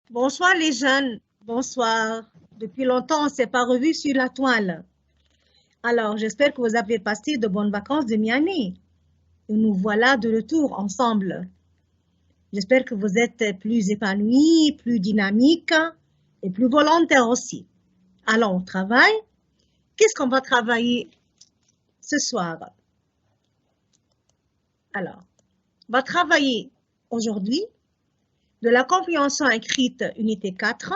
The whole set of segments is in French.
Bonsoir les jeunes, bonsoir. Depuis longtemps, on ne s'est pas revus sur la toile. Alors, j'espère que vous avez passé de bonnes vacances de mi-année. Et nous voilà de retour ensemble. J'espère que vous êtes plus épanouis, plus dynamiques et plus volontaires aussi. Alors, on travaille. Qu'est-ce qu'on va travailler ce soir? Alors, on va travailler aujourd'hui de la compréhension écrite, unité 4,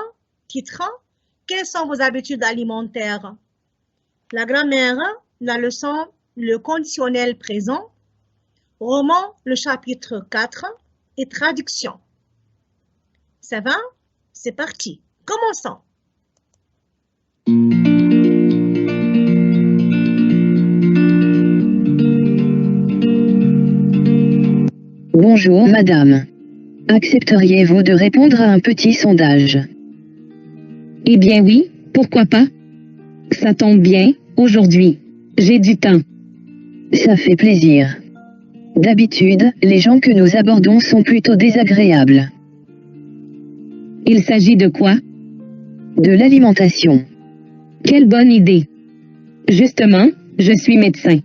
titre quelles sont vos habitudes alimentaires? La grammaire, la leçon, le conditionnel présent, roman, le chapitre 4 et traduction. Ça va? C'est parti. Commençons. Bonjour madame. Accepteriez-vous de répondre à un petit sondage? Eh bien oui, pourquoi pas? Ça tombe bien, aujourd'hui. J'ai du temps. Ça fait plaisir. D'habitude, les gens que nous abordons sont plutôt désagréables. Il s'agit de quoi? De l'alimentation. Quelle bonne idée. Justement, je suis médecin.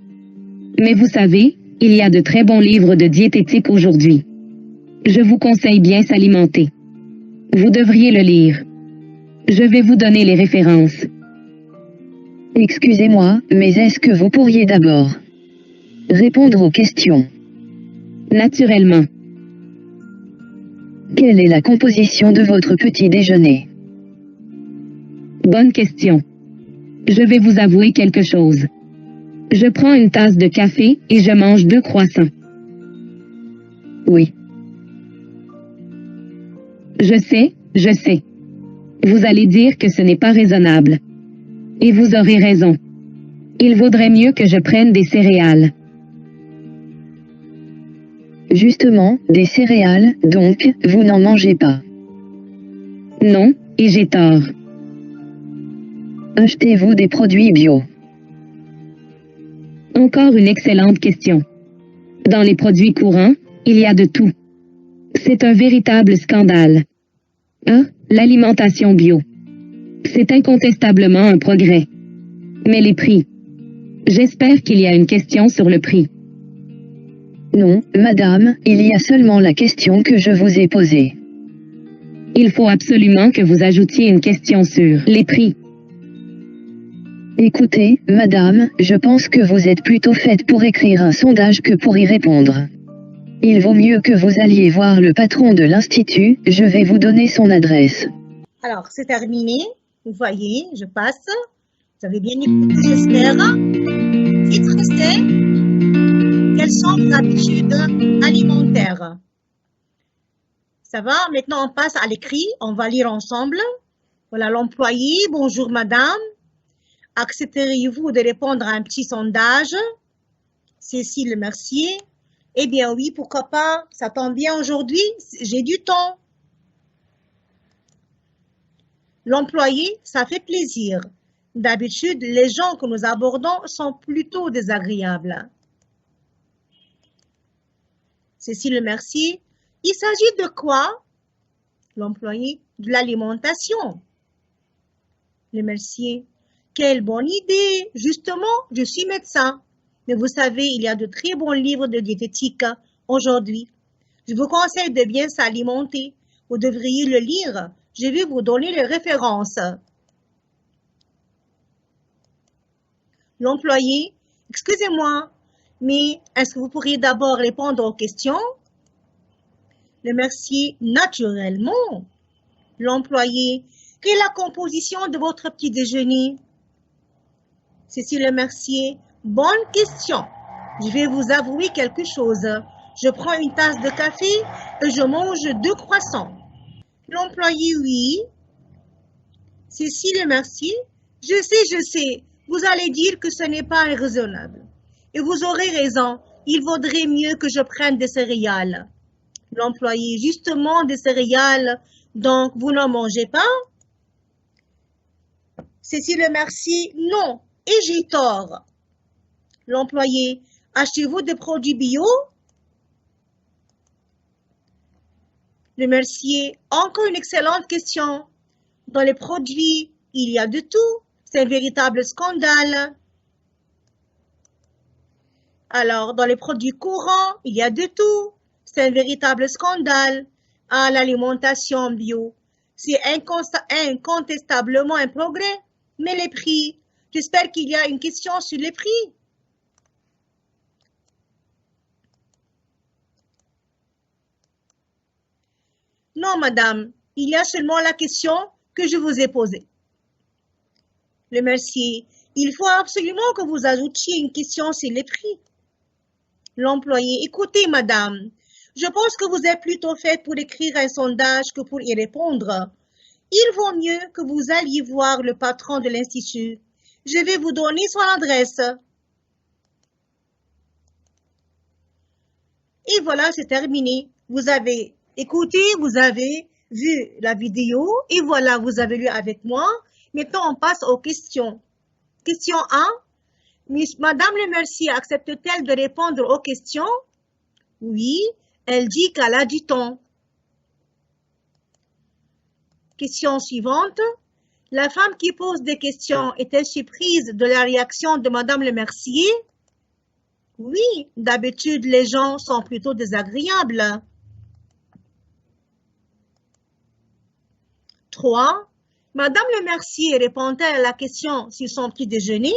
Mais vous savez, il y a de très bons livres de diététique aujourd'hui. Je vous conseille bien s'alimenter. Vous devriez le lire. Je vais vous donner les références. Excusez-moi, mais est-ce que vous pourriez d'abord répondre aux questions? Naturellement. Quelle est la composition de votre petit déjeuner? Bonne question. Je vais vous avouer quelque chose. Je prends une tasse de café et je mange 2 croissants. Oui. Je sais. Vous allez dire que ce n'est pas raisonnable. Et vous aurez raison. Il vaudrait mieux que je prenne des céréales. Justement, des céréales, donc, vous n'en mangez pas. Non, et j'ai tort. Achetez-vous des produits bio? Encore une excellente question. Dans les produits courants, il y a de tout. C'est un véritable scandale. L'alimentation bio. C'est incontestablement un progrès. Mais les prix. J'espère qu'il y a une question sur le prix. Non, madame, il y a seulement la question que je vous ai posée. Il faut absolument que vous ajoutiez une question sur les prix. Écoutez, madame, je pense que vous êtes plutôt faite pour écrire un sondage que pour y répondre. Il vaut mieux que vous alliez voir le patron de l'institut, je vais vous donner son adresse. Alors, c'est terminé. Vous voyez, je passe. Vous avez bien écouté, j'espère. Titre c'est quelles sont vos habitudes alimentaires? Ça va? Maintenant, on passe à l'écrit. On va lire ensemble. Voilà l'employé. Bonjour, madame. Accepteriez-vous de répondre à un petit sondage? Cécile Mercier. Eh bien oui, pourquoi pas? Ça tombe bien aujourd'hui. J'ai du temps. L'employé, ça fait plaisir. D'habitude, les gens que nous abordons sont plutôt désagréables. Cécile Mercier. Il s'agit de quoi? L'employé. De l'alimentation. Le Mercier. Quelle bonne idée! Justement, je suis médecin. Mais vous savez, il y a de très bons livres de diététique aujourd'hui. Je vous conseille de bien s'alimenter. Vous devriez le lire. Je vais vous donner les références. L'employé, excusez-moi, mais est-ce que vous pourriez d'abord répondre aux questions? Le Mercier, naturellement. L'employé, quelle est la composition de votre petit déjeuner? Cécile Mercier, bonne question. Je vais vous avouer quelque chose. Je prends une tasse de café et je mange 2 croissants. L'employé, oui. Cécile Mercier, je sais. Vous allez dire que ce n'est pas raisonnable. Et vous aurez raison. Il vaudrait mieux que je prenne des céréales. L'employé, justement des céréales. Donc, vous n'en mangez pas? Cécile Mercier, non. Et j'ai tort. L'employé, achetez-vous des produits bio? Le Mercier, encore une excellente question. Dans les produits, il y a de tout. C'est un véritable scandale. Alors, dans les produits courants, il y a de tout. C'est un véritable scandale. À l'alimentation bio, c'est incontestablement un progrès. Mais les prix, j'espère qu'il y a une question sur les prix. Non, madame, il y a seulement la question que je vous ai posée. Le Mercier, il faut absolument que vous ajoutiez une question sur les prix. L'employé, écoutez, madame, je pense que vous êtes plutôt faite pour écrire un sondage que pour y répondre. Il vaut mieux que vous alliez voir le patron de l'institut. Je vais vous donner son adresse. Et voilà, c'est terminé. Vous avez écouté, vous avez vu la vidéo et voilà, vous avez lu avec moi. Maintenant, on passe aux questions. Question 1. Madame le Mercier accepte-t-elle de répondre aux questions? Oui, elle dit qu'elle a du temps. Question suivante. La femme qui pose des questions est-elle surprise de la réaction de Madame le Mercier? Oui, d'habitude, les gens sont plutôt désagréables. 3. Madame le Mercier répond-elle à la question sur son petit déjeuner?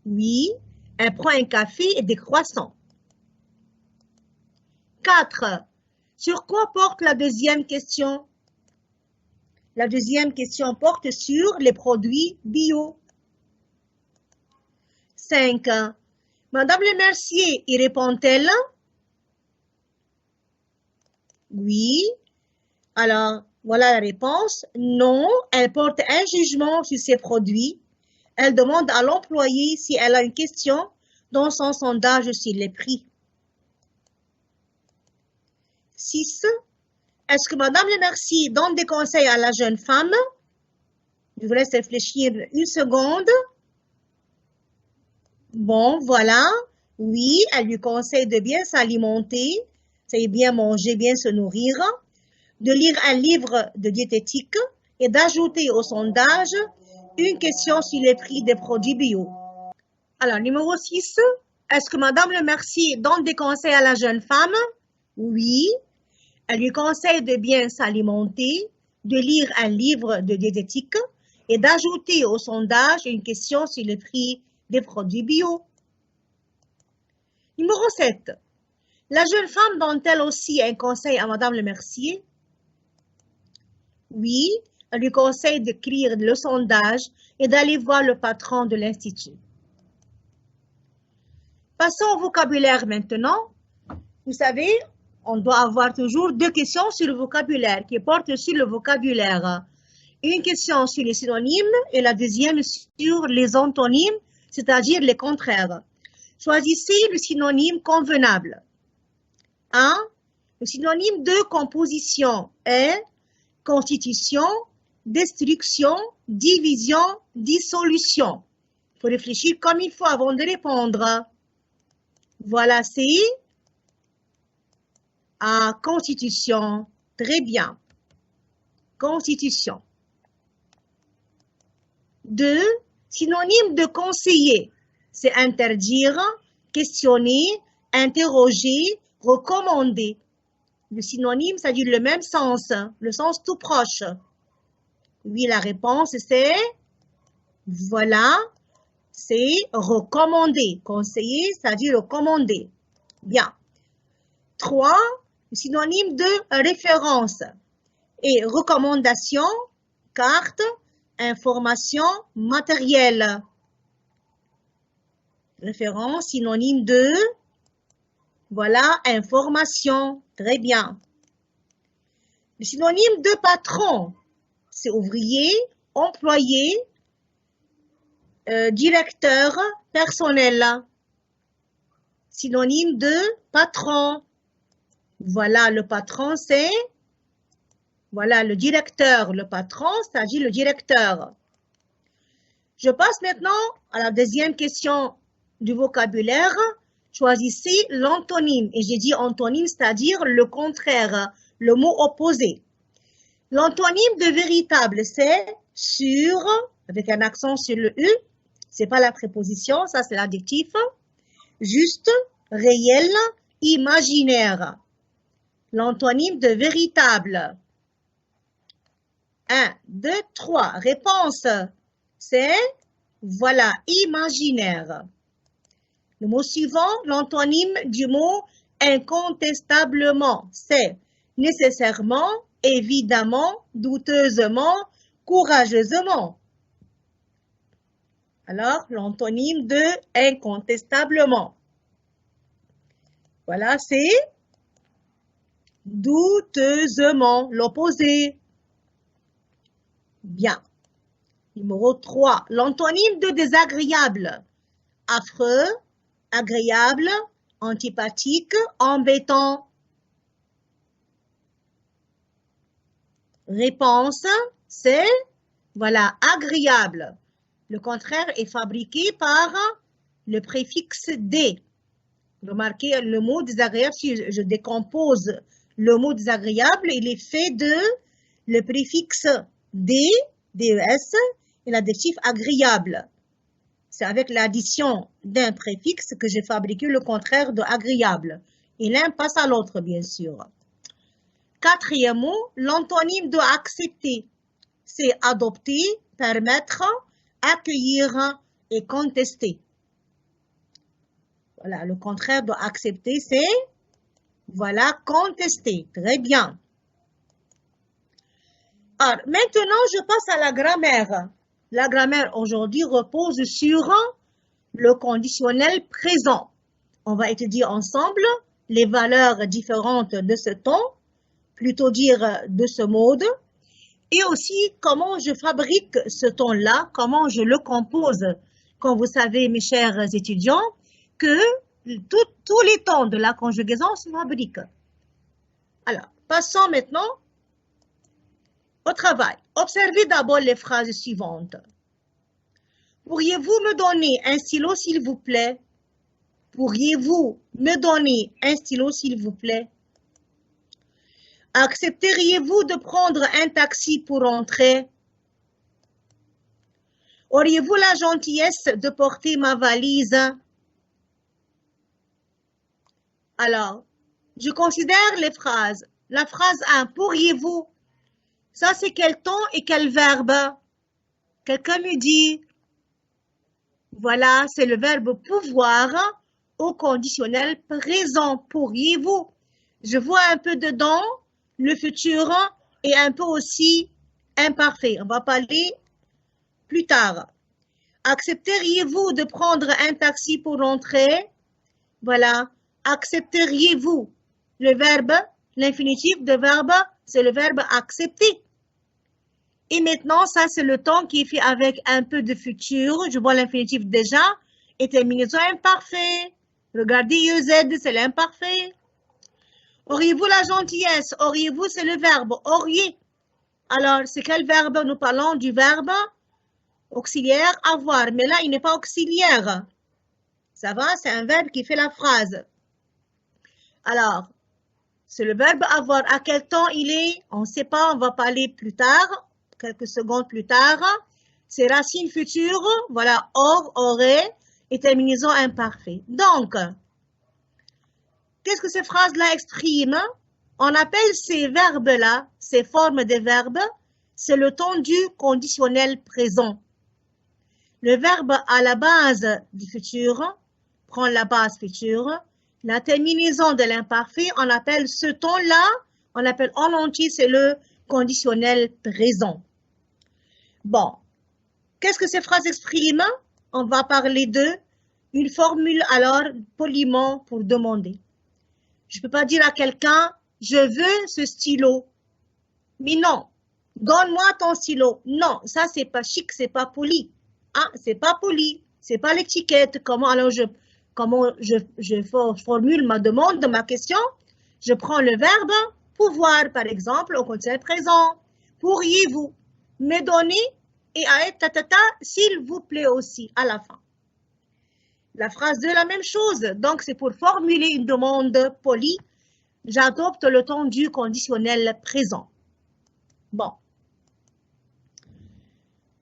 Oui, elle prend un café et des croissants. 4. Sur quoi porte la deuxième question? La deuxième question porte sur les produits bio. 5. Madame le Mercier y répond-elle? Oui. Alors, voilà la réponse. Non, elle porte un jugement sur ces produits. Elle demande à l'employé si elle a une question dans son sondage sur les prix. 6. Est-ce que Madame le Mercier donne des conseils à la jeune femme? Je vous laisse réfléchir une seconde. Bon, voilà. Oui, elle lui conseille de bien s'alimenter, c'est bien manger, bien se nourrir, de lire un livre de diététique et d'ajouter au sondage une question sur les prix des produits bio. Alors, numéro 6. Est-ce que Madame le Mercier donne des conseils à la jeune femme? Oui. Elle lui conseille de bien s'alimenter, de lire un livre de diététique et d'ajouter au sondage une question sur le prix des produits bio. Numéro 7. La jeune femme donne-t-elle aussi un conseil à Madame le Mercier? Oui, elle lui conseille d'écrire le sondage et d'aller voir le patron de l'institut. Passons au vocabulaire maintenant. Vous savez, on doit avoir toujours 2 questions sur le vocabulaire qui portent sur le vocabulaire. Une question sur les synonymes et la deuxième sur les antonymes, c'est-à-dire les contraires. Choisissez le synonyme convenable. 1. Le synonyme de composition est constitution, destruction, division, dissolution. Il faut réfléchir comme il faut avant de répondre. Voilà, c'est constitution. Très bien. Constitution. 2. Synonyme de conseiller. C'est interdire, questionner, interroger, recommander. Le synonyme, ça dit le même sens, le sens tout proche. Oui, la réponse c'est, voilà, c'est recommander. Conseiller, ça dit recommander. Bien. 3. Le synonyme de référence et recommandation, carte, information, matériel. Référence, synonyme de, voilà, information. Très bien. Le synonyme de patron, c'est ouvrier, employé, directeur, personnel. Synonyme de patron. Voilà, le patron, c'est, voilà, le directeur. Le patron, c'est-à-dire le directeur. Je passe maintenant à la deuxième question du vocabulaire. Choisissez l'antonyme. Et j'ai dit antonyme, c'est-à-dire le contraire. le mot opposé. L'antonyme de véritable, c'est sur, avec un accent sur le U. C'est pas la préposition, ça c'est l'adjectif. Juste, réel, imaginaire. L'antonyme de véritable. 1, 2, 3. Réponse, c'est, voilà, imaginaire. Le mot suivant, l'antonyme du mot incontestablement, c'est nécessairement, évidemment, douteusement, courageusement. Alors, l'antonyme de incontestablement. Voilà, c'est douteusement, l'opposé. Bien. Numéro 3, l'antonyme de désagréable. Affreux, agréable, antipathique, embêtant. Réponse, c'est, voilà, agréable. Le contraire est fabriqué par le préfixe D. Remarquez le mot désagréable, si je décompose le mot désagréable, il est fait de le préfixe D, DES, et l'adjectif agréable. C'est avec l'addition d'un préfixe que j'ai fabriqué le contraire de agréable. Et l'un passe à l'autre, bien sûr. Quatrième mot, l'antonyme de accepter. C'est adopter, permettre, accueillir et contester. Voilà, le contraire de accepter, c'est, voilà, contester. Très bien. Alors, maintenant, je passe à la grammaire. La grammaire aujourd'hui repose sur le conditionnel présent. On va étudier ensemble les valeurs différentes de ce ton, plutôt dire de ce mode, et aussi comment je fabrique ce ton-là, comment je le compose. Comme vous savez, mes chers étudiants, que tous les tons de la conjugaison se fabriquent. Alors, passons maintenant au travail. Observez d'abord les phrases suivantes. Pourriez-vous me donner un stylo, s'il vous plaît? Pourriez-vous me donner un stylo, s'il vous plaît? Accepteriez-vous de prendre un taxi pour rentrer? Auriez-vous la gentillesse de porter ma valise? Alors, je considère les phrases. La phrase 1, pourriez-vous? Ça, c'est quel ton et quel verbe? Quelqu'un me dit? Voilà, c'est le verbe pouvoir au conditionnel présent. Pourriez-vous? Je vois un peu dedans le futur et un peu aussi imparfait. On va parler plus tard. Accepteriez-vous de prendre un taxi pour rentrer? Voilà. Accepteriez-vous? Le verbe, l'infinitif de verbe, c'est le verbe accepter. Et maintenant, ça, c'est le temps qui est fait avec un peu de futur. Je vois l'infinitif déjà. Et terminaison imparfait. Regardez, EZ, c'est l'imparfait. Auriez-vous la gentillesse? Auriez-vous, c'est le verbe. Auriez. Alors, c'est quel verbe? Nous parlons du verbe auxiliaire avoir. Mais là, il n'est pas auxiliaire. Ça va? C'est un verbe qui fait la phrase. Alors, c'est le verbe avoir. À quel temps il est? On ne sait pas. On va parler plus tard. Quelques secondes plus tard. C'est racine future. Voilà. Or, aurait. Et terminaison imparfait. Donc, qu'est-ce que ces phrases-là expriment? On appelle ces verbes-là, ces formes de verbes, c'est le ton du conditionnel présent. Le verbe à la base du futur prend la base future. La terminaison de l'imparfait, on appelle ce ton-là, on appelle en entier, c'est le conditionnel présent. Bon, qu'est-ce que ces phrases expriment? On va parler de une formule alors poliment pour demander. Je ne peux pas dire à quelqu'un, je veux ce stylo. Mais non, donne-moi ton stylo. Non, ça c'est pas chic, c'est pas poli. Ah, c'est pas poli, c'est pas l'étiquette. Comment je formule ma demande, ma question? Je prends le verbe pouvoir, par exemple, au conditionnel présent. Pourriez-vous me donner et s'il vous plaît aussi, à la fin. La phrase 2, la même chose. Donc, c'est pour formuler une demande polie. j'adopte le temps du conditionnel présent. Bon.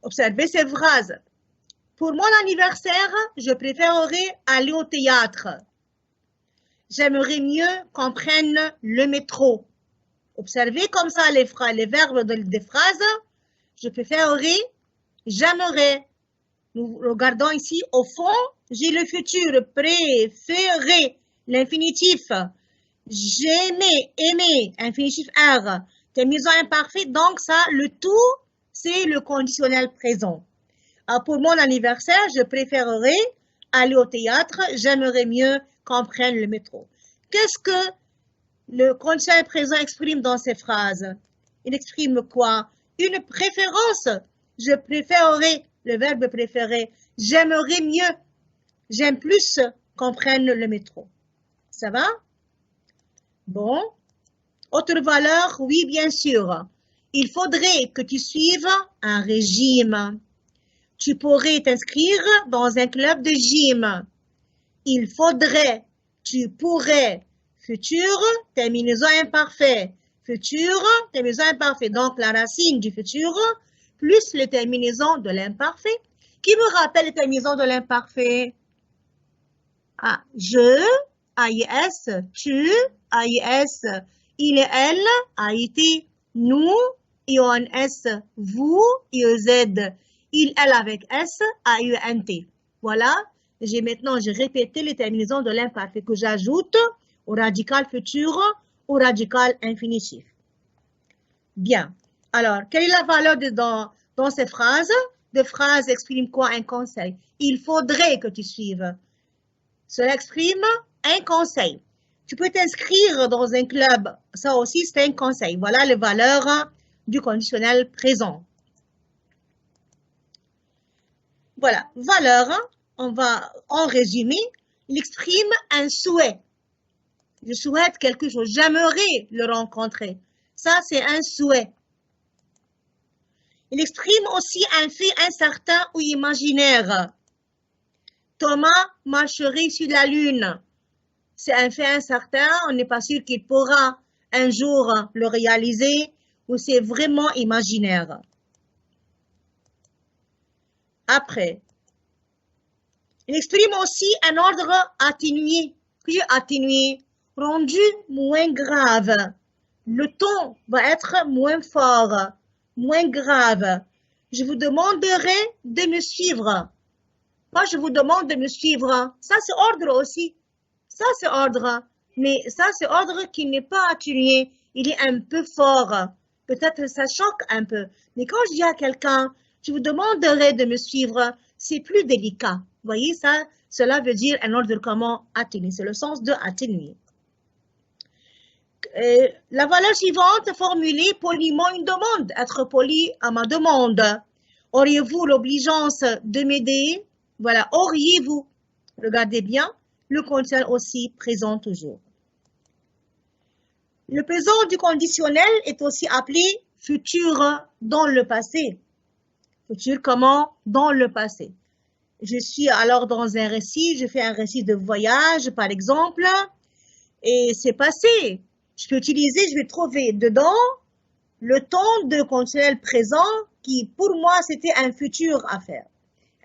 Observez ces phrases. Pour mon anniversaire, je préférerais aller au théâtre. J'aimerais mieux qu'on prenne le métro. Observez comme ça les verbes des phrases. Je préférerais, j'aimerais. Nous regardons ici, au fond, j'ai le futur préféré, l'infinitif. J'aimais, aimer, infinitif R, terminaison imparfaite. Donc ça, le tout, c'est le conditionnel présent. Alors, pour mon anniversaire, je préférerais aller au théâtre. J'aimerais mieux qu'on prenne le métro. Qu'est-ce que le conditionnel présent exprime dans ces phrases? Il exprime quoi? Une préférence. Je préférerais, le verbe préférer. J'aimerais mieux. J'aime plus qu'on prenne le métro. Ça va? Bon. Autre valeur, oui, bien sûr. Il faudrait que tu suives un régime. Tu pourrais t'inscrire dans un club de gym. Il faudrait, tu pourrais. Futur, terminaison imparfait. Futur, terminaison imparfait. Donc, la racine du futur, plus les terminaisons de l'imparfait. Qui me rappelle les terminaisons de l'imparfait? Ah, je, AIS, tu, AIS, il et elle, AIT, nous, IONS, vous, IEZ, il, elle avec S, AUNT. Voilà, j'ai répété les terminaisons de l'imparfait que j'ajoute au radical futur, au radical infinitif. Bien. Alors, quelle est la valeur dans ces phrases? De phrases expriment quoi? Un conseil. Il faudrait que tu suives. Cela exprime un conseil. Tu peux t'inscrire dans un club. Ça aussi, c'est un conseil. Voilà les valeurs du conditionnel présent. Voilà. Valeur, on va en résumer. Il exprime un souhait. Je souhaite quelque chose. J'aimerais le rencontrer. Ça, c'est un souhait. Il exprime aussi un fait incertain ou imaginaire. Thomas marcherait sur la Lune. C'est un fait incertain, on n'est pas sûr qu'il pourra un jour le réaliser ou c'est vraiment imaginaire. Après, il exprime aussi un ordre atténué. Qui est atténué? Rendu moins grave. Le ton va être moins fort, moins grave. Je vous demanderai de me suivre. Moi, je vous demande de me suivre. Ça, c'est ordre aussi. Ça, c'est ordre. Mais ça, c'est ordre qui n'est pas atténué. Il est un peu fort. Peut-être ça choque un peu. Mais quand je dis à quelqu'un, je vous demanderai de me suivre, c'est plus délicat. Vous voyez ça? Cela veut dire un ordre comment atténué. C'est le sens de atténuer. La valeur suivante, formuler poliment une demande. Être poli à ma demande. Auriez-vous l'obligeance de m'aider? Voilà, auriez-vous. Regardez bien, le conditionnel aussi présent toujours. Le présent du conditionnel est aussi appelé futur dans le passé. Futur comment? Dans le passé. Je suis alors dans un récit, je fais un récit de voyage par exemple, et c'est passé. Je peux utiliser, je vais trouver dedans le temps de conditionnel présent qui pour moi c'était un futur à faire,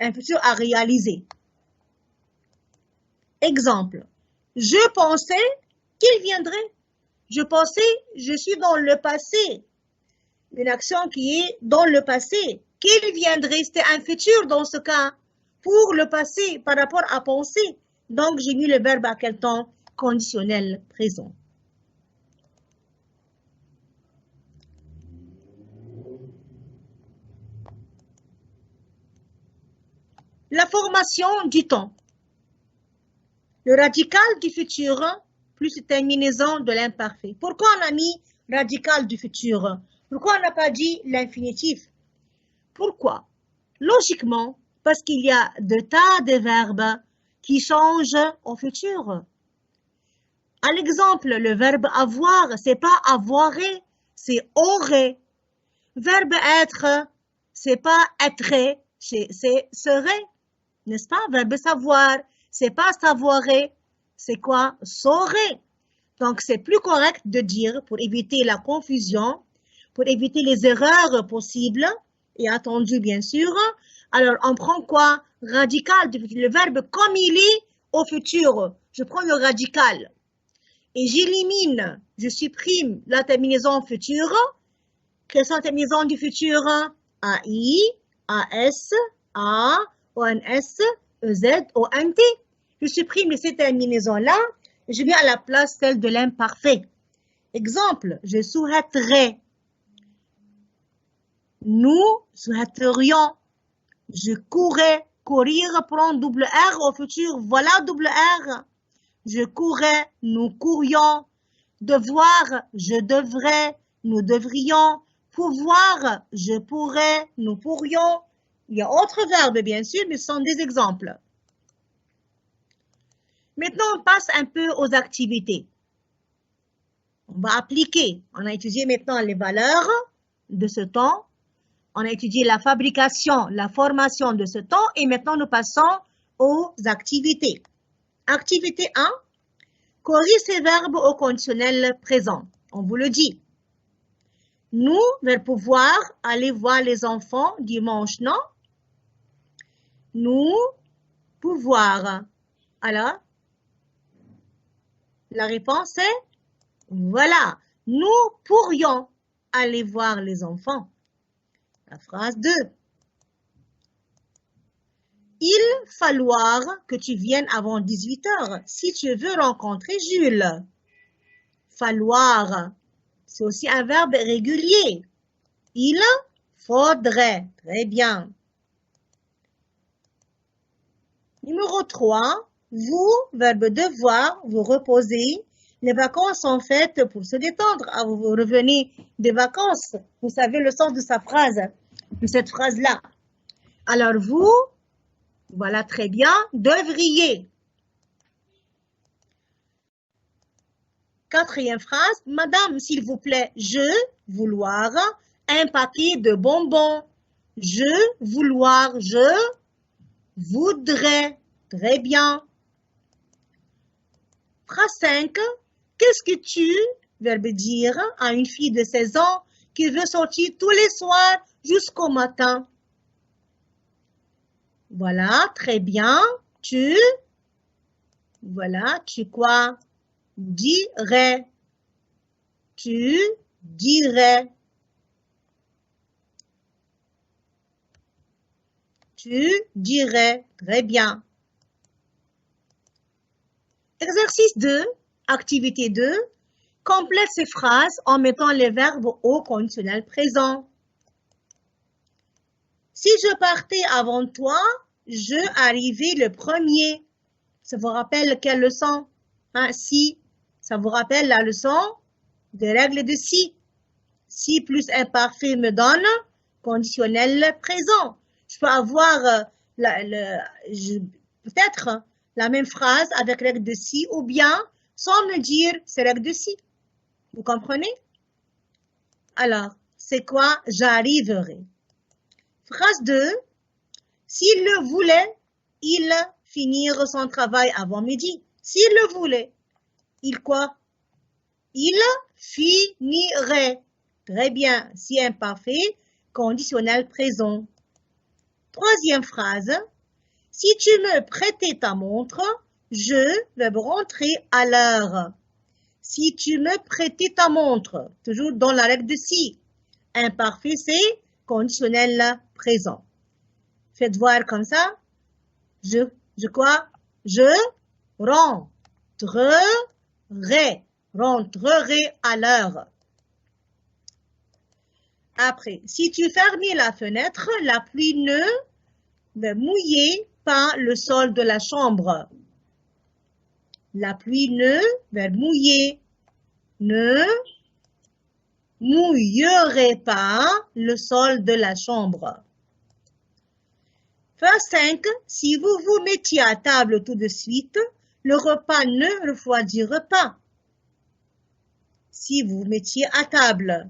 un futur à réaliser. Exemple, je pensais qu'il viendrait. Je pensais, je suis dans le passé. Une action qui est dans le passé. Qu'il viendrait, c'était un futur dans ce cas. Pour le passé, par rapport à penser. Donc, j'ai mis le verbe à quel temps? Conditionnel présent. La formation du temps. Le radical du futur plus terminaison de l'imparfait. Pourquoi on a mis radical du futur? Pourquoi on n'a pas dit l'infinitif? Pourquoi? Logiquement, parce qu'il y a de tas de verbes qui changent au futur. À l'exemple, le verbe avoir, c'est pas avoirait, c'est aurait. Verbe être, c'est pas être, c'est serait. N'est-ce pas? Verbe savoir, c'est pas savoirer, c'est quoi? Saurait. Donc, c'est plus correct de dire, pour éviter la confusion, pour éviter les erreurs possibles et attendues, bien sûr. Alors, on prend quoi? Radical, le verbe comme il est au futur. Je prends le radical. Et j'élimine, je supprime la terminaison future. Quelles sont les terminaisons du futur? AI, AS, A, ONS, EZ, ONT. Je supprime ces terminaisons-là et je mets à la place celle de l'imparfait. Exemple, je souhaiterais. Nous souhaiterions. Je courrais. Courir prend double R au futur. Voilà double R. Je courais. Nous courions. Devoir. Je devrais. Nous devrions. Pouvoir. Je pourrais. Nous pourrions. Il y a autres verbes, bien sûr, mais ce sont des exemples. Maintenant, on passe un peu aux activités. On va appliquer. On a étudié maintenant les valeurs de ce temps. On a étudié la fabrication, la formation de ce temps. Et maintenant, nous passons aux activités. Activité 1. Corrige ces verbes au conditionnel présent. On vous le dit. Nous, vers pouvoir, aller voir les enfants dimanche, non? Nous, pouvoir. Alors, la réponse est, voilà, nous pourrions aller voir les enfants. La phrase 2. Il falloir que tu viennes avant 18 heures si tu veux rencontrer Jules. Falloir, c'est aussi un verbe régulier. Il faudrait. Très bien. Numéro 3. Vous, verbe devoir, vous reposez. Les vacances sont faites pour se détendre. Ah, vous revenez des vacances. Vous savez le sens de sa phrase, de cette phrase-là. Alors vous, voilà très bien, devriez. Quatrième phrase, madame, s'il vous plaît, je, vouloir, un paquet de bonbons. Je, vouloir, je voudrais. Très bien. Phrase 5. Qu'est-ce que tu, verbe dire, à une fille de 16 ans qui veut sortir tous les soirs jusqu'au matin? Voilà, très bien. Tu, voilà, tu quoi? Dirais. Tu dirais. Tu dirais. Très bien. Exercice 2, activité 2. Complète ces phrases en mettant les verbes au conditionnel présent. Si je partais avant toi, je arrivais le premier. Ça vous rappelle quelle leçon? Si. Ça vous rappelle la leçon des règles de si. Si plus imparfait me donne conditionnel présent. Je peux avoir peut-être la même phrase avec règle de si ou bien sans me dire c'est règle de si. Vous comprenez? Alors, c'est quoi j'arriverai? Phrase 2. S'il le voulait, il finir son travail avant midi. S'il le voulait, il quoi? Il finirait. Très bien. Si imparfait, conditionnel présent. Troisième phrase. Si tu me prêtais ta montre, je vais rentrer à l'heure. Si tu me prêtais ta montre, toujours dans la règle de si. Imparfait, c'est conditionnel présent. Faites voir comme ça. Je quoi? Je rentrerai. Rentrerai à l'heure. Après, si tu fermais la fenêtre, la pluie ne mouillait pas le sol de la chambre. La pluie ne, verbe mouiller, ne mouillerait pas le sol de la chambre. Phrase 5. Si vous vous mettiez à table tout de suite, le repas ne refroidirait pas. Si vous vous mettiez à table.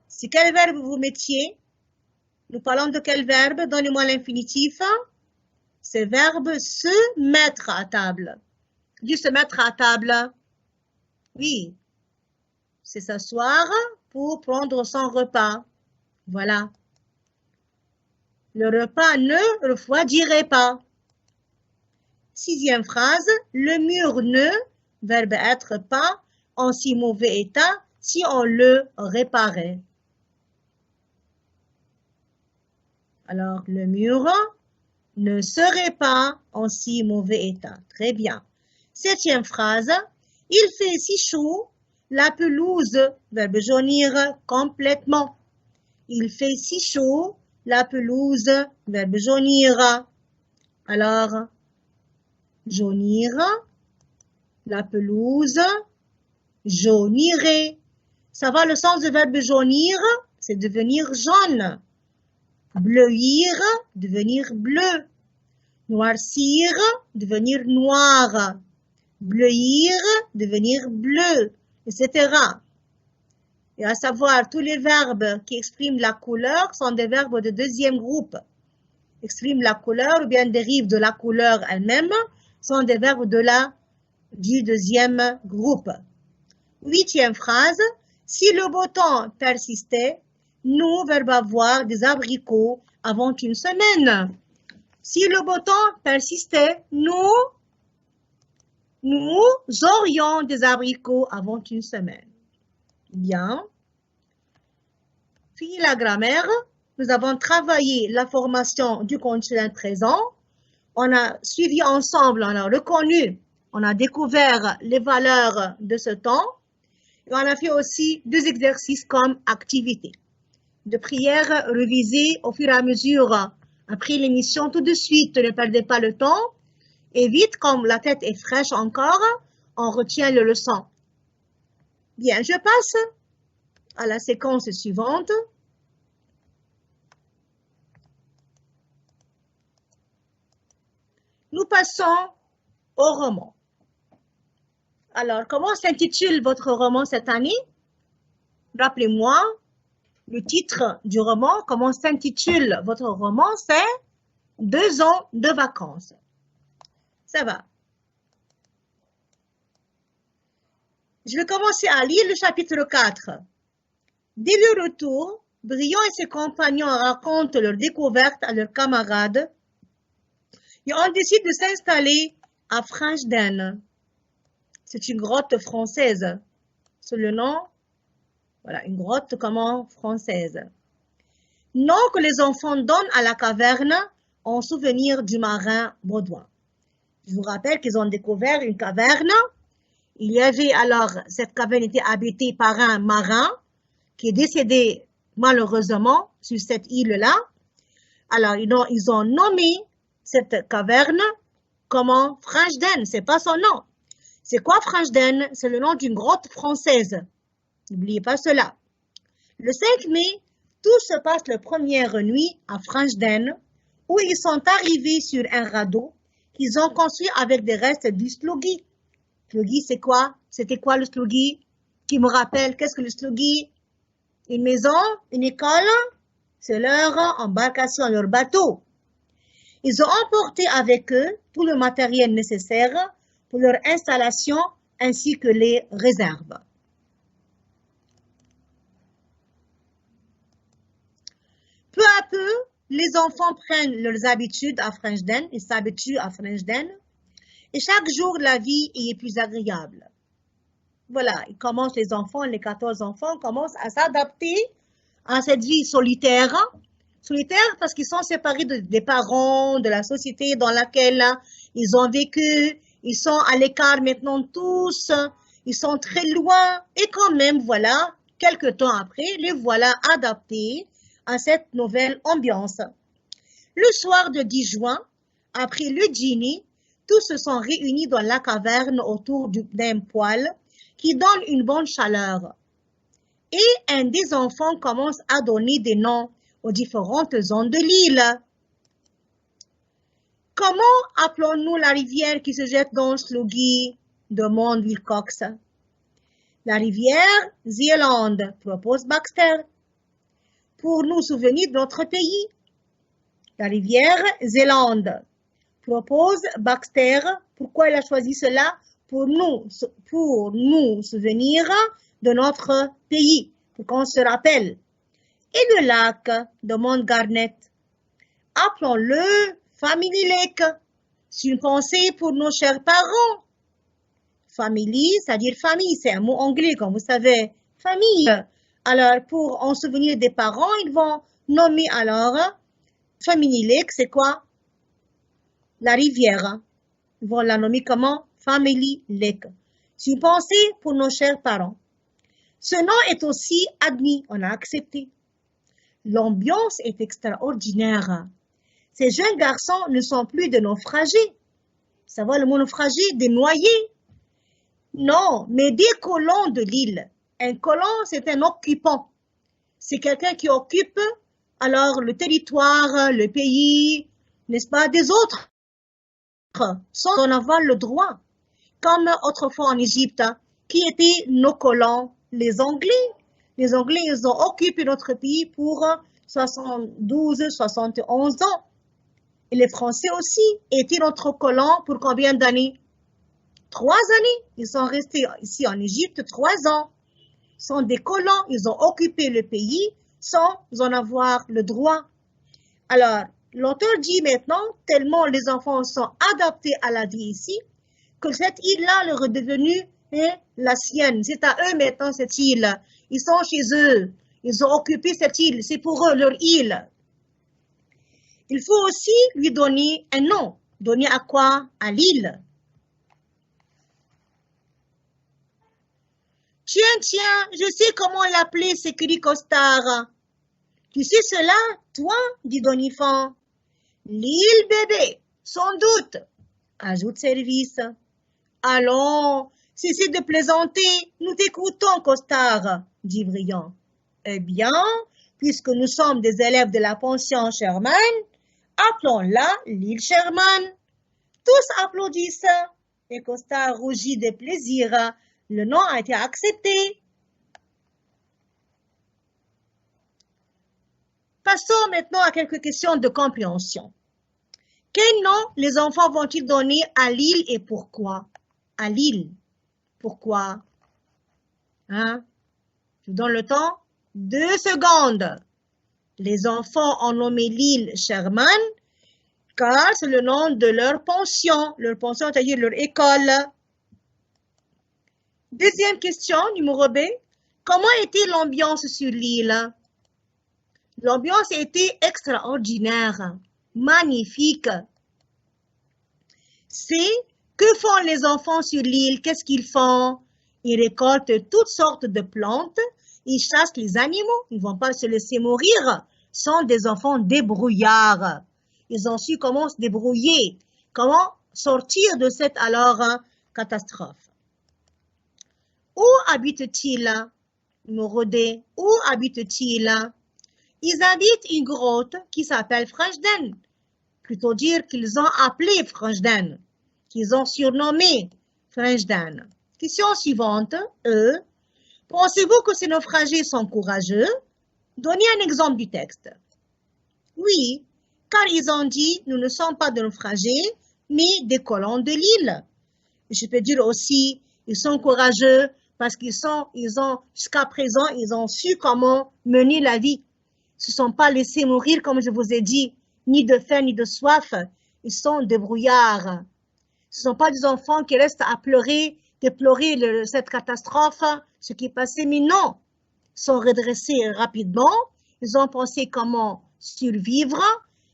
C'est quel verbe vous mettiez? Nous parlons de quel verbe? Donnez-moi l'infinitif. C'est verbe se mettre à table. Dis se mettre à table. Oui, c'est s'asseoir pour prendre son repas. Voilà. Le repas ne refroidirait pas. 6e phrase, le mur ne, verbe être pas, en si mauvais état si on le réparait. Alors, le mur ne serait pas en si mauvais état. Très bien. 7e phrase, il fait si chaud, la pelouse, verbe jaunir, complètement. Il fait si chaud, la pelouse, verbe jaunir. Alors, jaunir, la pelouse, jaunirait. Ça va, le sens du verbe jaunir, c'est devenir jaune. Bleuir, devenir bleu. Noircir, devenir noir. Bleuir, devenir bleu, etc. Et à savoir, tous les verbes qui expriment la couleur sont des verbes de deuxième groupe. Expriment la couleur ou bien dérivent de la couleur elle-même sont des verbes du deuxième groupe. 8e phrase, si le beau temps persistait, nous, verbe avoir, des abricots avant une semaine. Si le beau temps persistait, nous aurions des abricots avant une semaine. Bien. Fini la grammaire. Nous avons travaillé la formation du conditionnel présent. On a suivi ensemble, on a reconnu, on a découvert les valeurs de ce temps. Et on a fait aussi 2 exercices comme activité. De prière révisée au fur et à mesure après l'émission tout de suite, ne perdez pas le temps. Et vite, comme la tête est fraîche encore, on retient les leçons. Bien, je passe à la séquence suivante. Nous passons au roman. Alors, comment s'intitule votre roman cette année? Rappelez-moi le titre du roman. Comment s'intitule votre roman? C'est 2 ans de vacances. Ça va. Je vais commencer à lire le chapitre 4. Dès le retour, Brion et ses compagnons racontent leur découverte à leurs camarades et on décide de s'installer à Franchden. C'est une grotte française. C'est le nom. Voilà, une grotte comment française. Nom que les enfants donnent à la caverne en souvenir du marin Baudouin. Je vous rappelle qu'ils ont découvert une caverne. Il y avait alors, cette caverne était habitée par un marin qui est décédé malheureusement sur cette île-là. Alors, ils ont nommé cette caverne comment Franchden, c'est pas son nom. C'est quoi Franchden? C'est le nom d'une grotte française. N'oubliez pas cela. Le 5 mai, tout se passe la première nuit à Franchden, où ils sont arrivés sur un radeau qu'ils ont construit avec des restes du sloggy. Sloggy, c'est quoi? C'était quoi le sloggy? Qui me rappelle, qu'est-ce que le sloggy? Une maison, une école, c'est leur embarcation, leur bateau. Ils ont emporté avec eux tout le matériel nécessaire pour leur installation ainsi que les réserves. Peu à peu, les enfants prennent leurs habitudes à Franchden, ils s'habituent à Franchden, et chaque jour, la vie y est plus agréable. Voilà, les enfants, les 14 enfants commencent à s'adapter à cette vie solitaire. Solitaire parce qu'ils sont séparés des parents, de la société dans laquelle ils ont vécu. Ils sont à l'écart maintenant tous. Ils sont très loin. Et quand même, voilà, quelques temps après, les voilà adaptés à cette nouvelle ambiance. Le soir de 10 juin, après le dîner, tous se sont réunis dans la caverne autour d'un poêle qui donne une bonne chaleur. Et un des enfants commence à donner des noms aux différentes zones de l'île. Comment appelons-nous la rivière qui se jette dans Sloggy? Demande Wilcox. La rivière Zélande, propose Baxter. Pour nous souvenir de notre pays. La rivière Zélande, propose Baxter. Pourquoi il a choisi cela? pour nous souvenir de notre pays, pour qu'on se rappelle. Et le lac, demande Garnet. Appelons-le Family Lake. C'est une pensée pour nos chers parents. Family, c'est-à-dire famille, c'est un mot anglais, comme vous savez. Famille. Alors, pour en souvenir des parents, ils vont nommer alors Family Lake, c'est quoi? La rivière. Ils vont la nommer comment? Family Lake. C'est une pensée pour nos chers parents. Ce nom est aussi admis, on a accepté. L'ambiance est extraordinaire. Ces jeunes garçons ne sont plus de naufragés. Savoir le mot naufragé, des noyés. Non, mais des colons de l'île. Un colon, c'est un occupant. C'est quelqu'un qui occupe alors le territoire, le pays, n'est-ce pas, des autres, sans en avoir le droit. Comme autrefois en Égypte, qui étaient nos colons, les Anglais. Les Anglais, ils ont occupé notre pays pour 72, 71 ans. Et les Français aussi étaient notre colons pour combien d'années? 3 années. Ils sont restés ici en Égypte 3 ans. Ils sont des colons, ils ont occupé le pays sans en avoir le droit. Alors, l'auteur dit maintenant, tellement les enfants sont adaptés à la vie ici, que cette île-là leur est devenue la sienne. C'est à eux maintenant cette île. Ils sont chez eux. Ils ont occupé cette île. C'est pour eux leur île. Il faut aussi lui donner un nom. Donner à quoi? À l'île. Tiens, je sais comment l'appeler, s'écrie Costard. Tu sais cela, toi? Dit Donifant. L'île bébé, sans doute, ajoute Service. Allons, cessez de plaisanter, nous t'écoutons, Costard, dit Brillant. Eh bien, puisque nous sommes des élèves de la pension Sherman, appelons-la l'île Sherman. Tous applaudissent, et Costard rougit de plaisir. Le nom a été accepté. Passons maintenant à quelques questions de compréhension. Quel nom les enfants vont-ils donner à l'île et pourquoi? À l'île. Pourquoi? Hein? Je vous donne le temps. 2 secondes. Les enfants ont nommé l'île Sherman car c'est le nom de leur pension. Leur pension, c'est-à-dire leur école. Deuxième question, numéro B. Comment était l'ambiance sur l'île? L'ambiance était extraordinaire, magnifique. C. Que font les enfants sur l'île? Qu'est-ce qu'ils font? Ils récoltent toutes sortes de plantes. Ils chassent les animaux. Ils ne vont pas se laisser mourir. Ce sont des enfants débrouillards. Ils ont su comment se débrouiller, comment sortir de cette catastrophe. Où habitent-ils? Numéro D. Où habitent-ils? Ils habitent une grotte qui s'appelle Frenchden. Plutôt dire qu'ils ont appelé Frenchden, qu'ils ont surnommé Frenchden. Question suivante. E. Pensez-vous que ces naufragés sont courageux? Donnez un exemple du texte. Oui, car ils ont dit, nous ne sommes pas des naufragés, mais des colons de l'île. Je peux dire aussi, ils sont courageux parce jusqu'à présent, ils ont su comment mener la vie. Ils ne se sont pas laissés mourir, comme je vous ai dit, ni de faim, ni de soif. Ils sont débrouillards. Ce ne sont pas des enfants qui restent à pleurer, déplorer cette catastrophe, ce qui est passé, mais non. Ils sont redressés rapidement. Ils ont pensé comment survivre.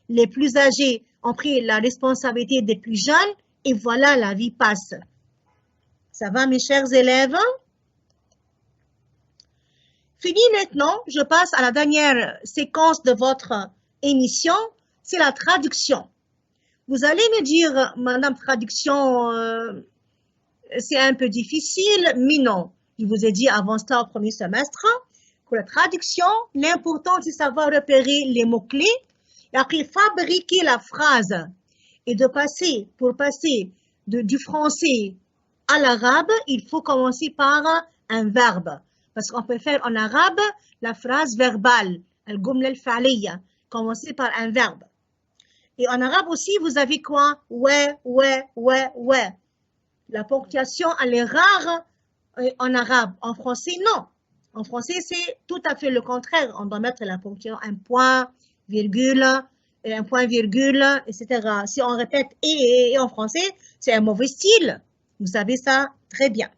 Les plus âgés ont pris la responsabilité des plus jeunes et voilà, la vie passe. Ça va, mes chers élèves? Fini maintenant, je passe à la dernière séquence de votre émission, c'est la traduction. Vous allez me dire, Madame Traduction, c'est un peu difficile, mais non. Je vous ai dit avant ça au premier semestre, que la traduction, l'important c'est savoir repérer les mots-clés et après fabriquer la phrase. Et pour passer du français à l'arabe, il faut commencer par un verbe. Parce qu'on peut faire en arabe la phrase verbale, al-gumla al-fa'liya, commencer par un verbe. Et en arabe aussi, vous avez quoi? Ouais. La ponctuation, elle est rare en arabe. En français, non. En français, c'est tout à fait le contraire. On doit mettre la ponctuation, un point, virgule, un point, virgule, etc. Si on répète et en français, c'est un mauvais style. Vous savez ça très bien.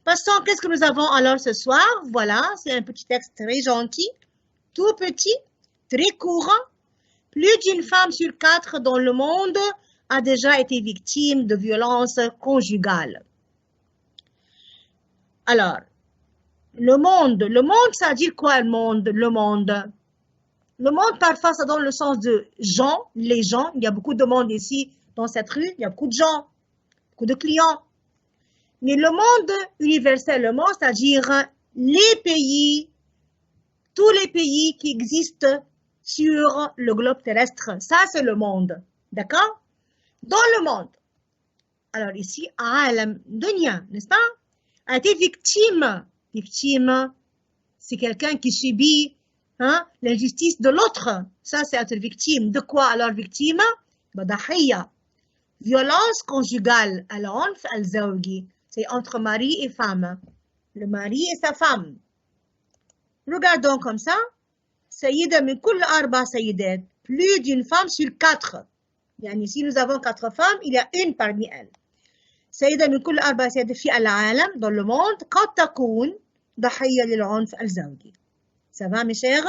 Passons, qu'est-ce que nous avons alors ce soir? Voilà, c'est un petit texte très gentil, tout petit, très court. Plus d'une femme sur 4 dans le monde a déjà été victime de violences conjugales. Alors, le monde, ça veut dire quoi le monde? Le monde, parfois, ça donne le sens de gens, les gens. Il y a beaucoup de monde ici dans cette rue, il y a beaucoup de gens, beaucoup de clients. Mais le monde universel, le monde, c'est-à-dire les pays, tous les pays qui existent sur le globe terrestre. Ça, c'est le monde. D'accord? Dans le monde. Alors ici, Alam Dunya, n'est-ce pas? A été victime. Victime, c'est quelqu'un qui subit l'injustice de l'autre. Ça, c'est être victime. De quoi alors victime? Badahiyya. Violence conjugale. Al-Unf al-Zawji. C'est entre mari et femme. Le mari et sa femme. Regardons comme ça. Sayyida min kull arba sayyidat. Plus d'une femme sur 4. Yani, si nous avons 4 femmes, il y a une parmi elles. سيدة من كل 4 سيدات في العالم dans le monde قد تكون ضحية للعنف الزوجي. Ça va mes chers?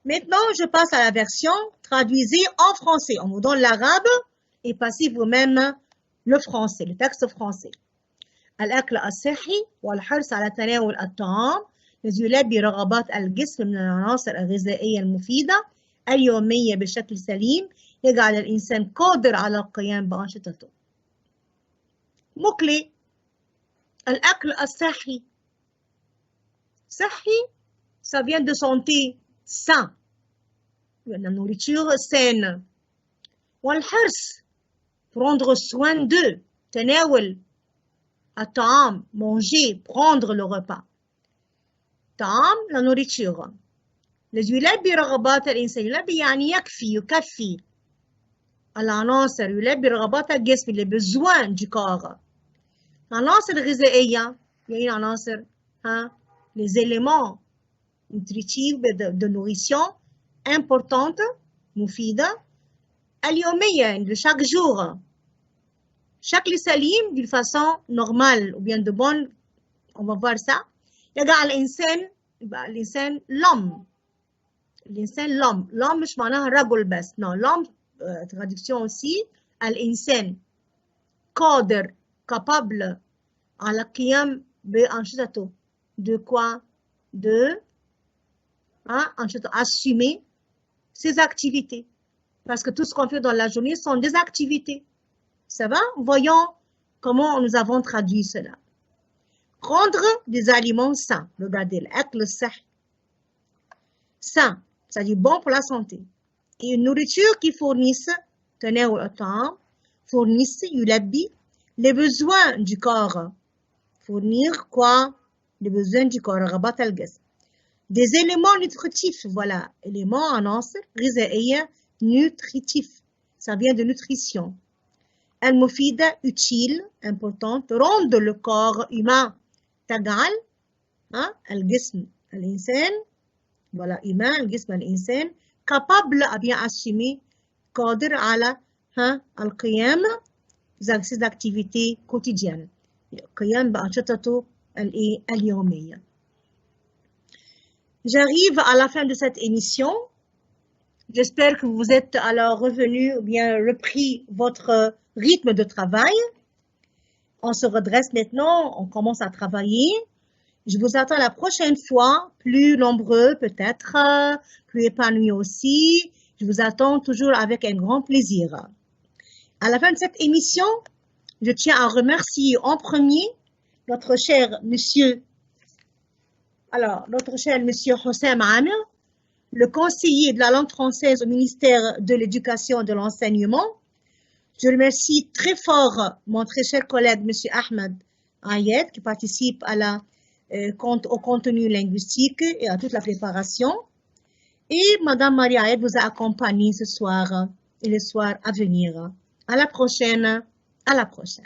Maintenant, je passe à la version traduisez en français. On vous donne l'arabe et passez vous-même le français, le texte français. الأكل الصحي والحرص على تناول الطعام الذي يلبي رغبات الجسم من العناصر الغذائية المفيدة اليومية بشكل سليم يجعل الإنسان قادر على القيام بأنشطته. مقلي الأكل الصحي. صحي, ça vient de santé, sain. La nourriture saine. والحرص, prendre soin d'eux. تناول الطعام, manger, prendre le repas. طعام, la nourriture. الذي يلبي رغبات الإنسان. يلبي يعني يكفي, يكفي. العناصر يلبي رغبات الجسم, les besoins du corps. العناصر الغذائية يعني العناصر les éléments nutritifs de nourrition importantes مفيدة اليومية de chaque jour. chaque salim d'une façon normale ou bien de bonne, on va voir ça. يجعل الإنسان l'homme. الإنسان l'homme مش معناها رجل بس. non, l'homme traduction aussi, الإنسان قادر, capable على القيام بأنشطته. De quoi? De assumer ses activités. Parce que tout ce qu'on fait dans la journée sont des activités. Ça va? Voyons comment nous avons traduit cela. Prendre des aliments sains. Regardez, l'akl sah. Sain, c'est-à-dire bon pour la santé. Et une nourriture qui fournisse, tenez au temps, fournisse, yulabi, les besoins du corps. Fournir quoi? Les besoins du corps. Rabat al-gas. Des éléments nutritifs, voilà. Éléments annonce, ghizaiya, nutritif. Ça vient de nutrition. Al-mufida, utile, importante, rendre le corps humain. Tagal, al-gism, al-insan, voilà, humain, al-gism, al-insan, capable à bien assumer, قادر على القيام ses activités quotidiennes. القيام بأنشطته اليومية. J'arrive à la fin de cette émission. J'espère que vous êtes alors revenus ou bien repris votre rythme de travail. On se redresse maintenant, on commence à travailler. Je vous attends la prochaine fois, plus nombreux peut-être, plus épanouis aussi. Je vous attends toujours avec un grand plaisir. À la fin de cette émission, je tiens à remercier en premier notre cher monsieur Hossam Amir, le conseiller de la langue française au ministère de l'Éducation et de l'Enseignement. Je remercie très fort mon très cher collègue monsieur Ahmed Ayed qui participe au contenu linguistique et à toute la préparation. Et madame Marie Ayed vous a accompagné ce soir et les soirs à venir. À la prochaine. À la prochaine.